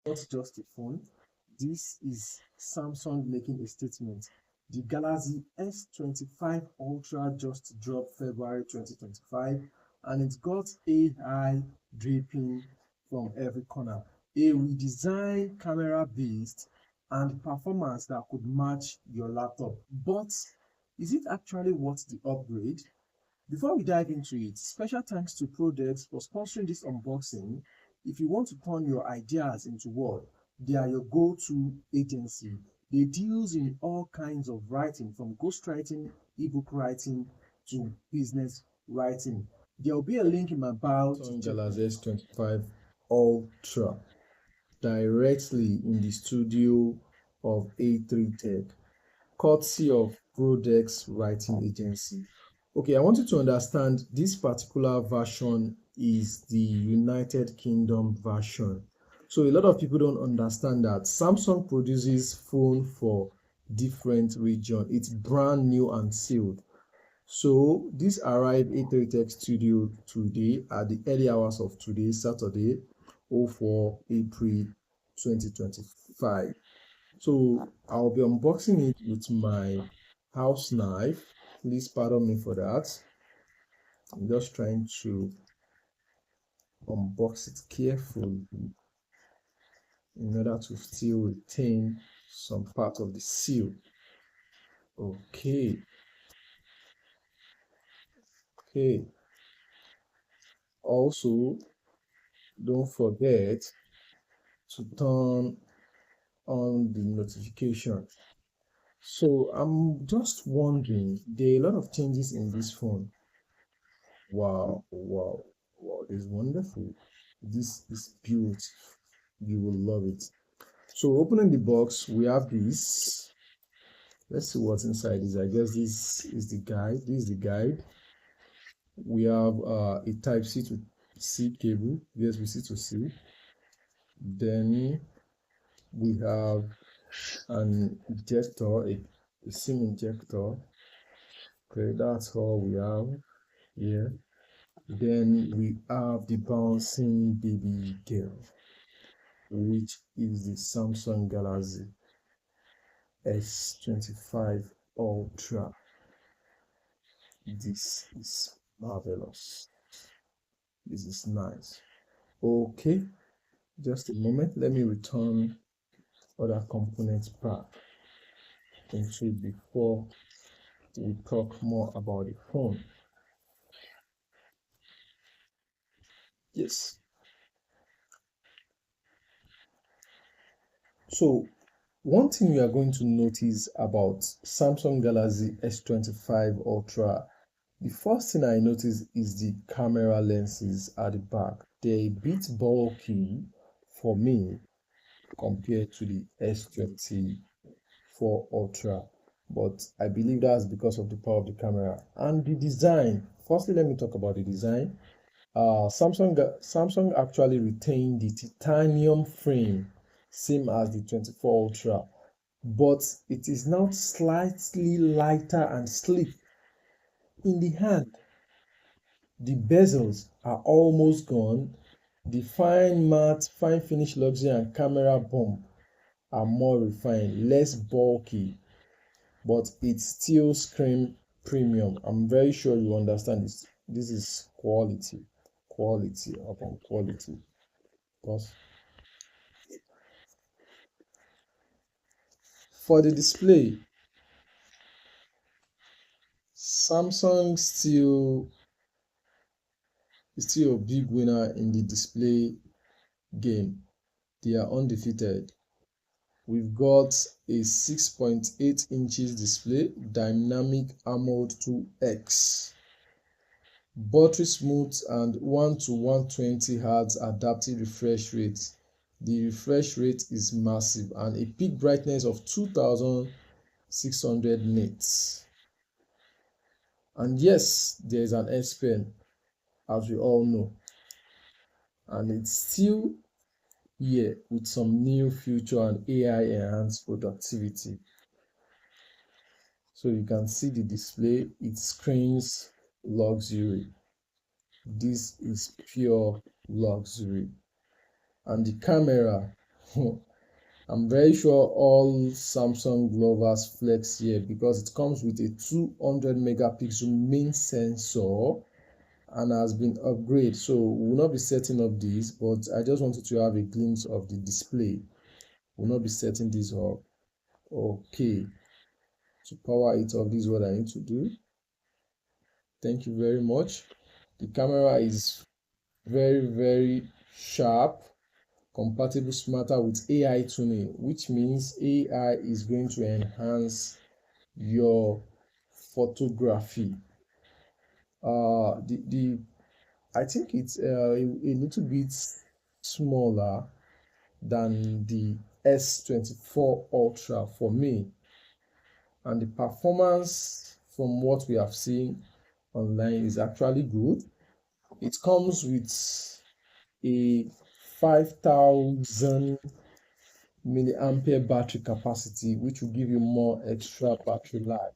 not just a phone. This is Samsung making a statement. The Galaxy S25 Ultra just dropped February 2025, and it got AI dripping from every corner. A redesigned camera based and performance that could match your laptop. But is it actually worth the upgrade? Before we dive into it, special thanks to Prodesq for sponsoring this unboxing. If you want to turn your ideas into work, they are your go-to agency. They deals in all kinds of writing, from ghostwriting, ebook writing, to business writing. There will be a link in my bio. Samsung Galaxy S25 Ultra directly in the studio of A3 Tech, courtesy of Prodesq Writing Agency. Okay, I want you to understand this particular version is the United Kingdom version. So a lot of people don't understand that Samsung produces phone for different region. It's brand new and sealed. So this arrived A3 Tech Studio today at the early hours of today, Saturday, 04 April 2025. So I'll be unboxing it with my house knife. Please pardon me for that. I'm just trying to unbox it carefully in order to still retain some part of the seal. Okay. Also, don't forget to turn on the notification. So I'm just wondering, there are a lot of changes in this phone. Wow, it's wonderful. This is beautiful. You will love it. So opening the box, we have this. Let's see what's inside this. I guess this is the guide. This is the guide. We have a type C to C cable, USB-C to C. Then we have an injector, a SIM injector. Okay, that's all we have here. Then we have the bouncing baby girl, which is the Samsung Galaxy S25 Ultra. This is marvelous. This is nice. Okay, just a moment. Let me return other components back into it before we talk more about the phone. Yes. So one thing we are going to notice about Samsung Galaxy S25 Ultra, the first thing I notice is the camera lenses at the back. They're a bit bulky for me compared to the S24 Ultra, but I believe that's because of the power of the camera and the design. Firstly, let me talk about the design. Samsung actually retained the titanium frame, same as the 24 Ultra, but it is now slightly lighter and sleek in the hand. The bezels are almost gone. The fine matte, fine finish luxury and camera bump are more refined, less bulky, but it still screams premium. I'm very sure you understand this. This is quality upon quality. Because for the display, Samsung is still a big winner in the display game. They are undefeated. We've got a 6.8 inches display, dynamic AMOLED 2X, battery smooth and 1 to 120 Hz adaptive refresh rate. The refresh rate is massive and a peak brightness of 2600 nits. And yes, there is an S Pen, as we all know, and it's still here with some new feature and AI enhanced productivity. So you can see the display, it screens luxury. This is pure luxury. And the camera, I'm very sure all Samsung lovers flex here because it comes with a 200 megapixel main sensor and has been upgraded. So we will not be setting up this, but I just wanted to have a glimpse of the display. We will not be setting this up. Okay, to power it off, this is what I need to do. Thank you very much. The camera is very sharp, compatible smarter with AI tuning, which means AI is going to enhance your photography. The I think it's a little bit smaller than the S24 Ultra for me, and the performance from what we have seen online is actually good. It comes with a 5000 milliampere battery capacity, which will give you more extra battery life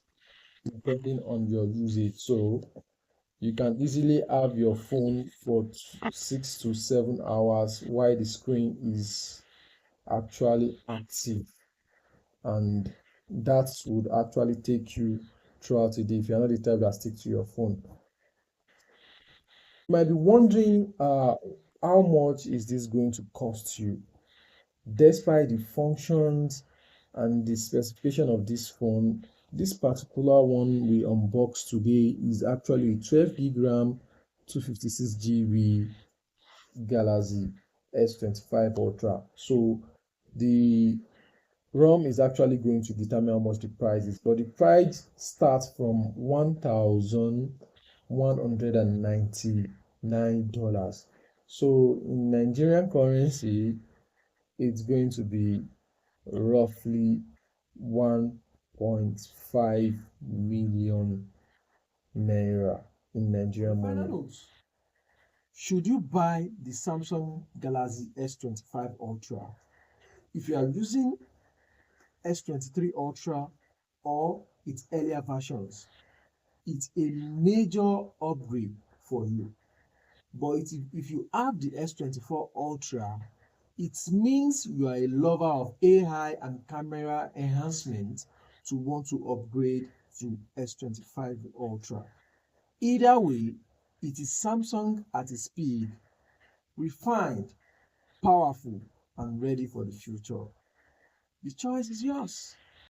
depending on your usage. So you can easily have your phone for 6 to 7 hours while the screen is actually active, and that would actually take you throughout the day if you're not the type that stick to your phone. You might be wondering, how much is this going to cost you? Despite the functions and the specification of this phone, this particular one we unboxed today is actually a 12 gig RAM, 256 GB Galaxy S25 Ultra. So the ROM is actually going to determine how much the price is, but the price starts from $1,199. So in Nigerian currency, it's going to be roughly 1.5 million naira in Nigerian money. Should you buy the Samsung Galaxy S25 Ultra? If you are using S23 Ultra or its earlier versions, it's a major upgrade for you. But if you have the S24 Ultra, it means you are a lover of AI and camera enhancement to want to upgrade to S25 Ultra. Either way, it is Samsung at its peak, refined, powerful, and ready for the future. The choice is yours.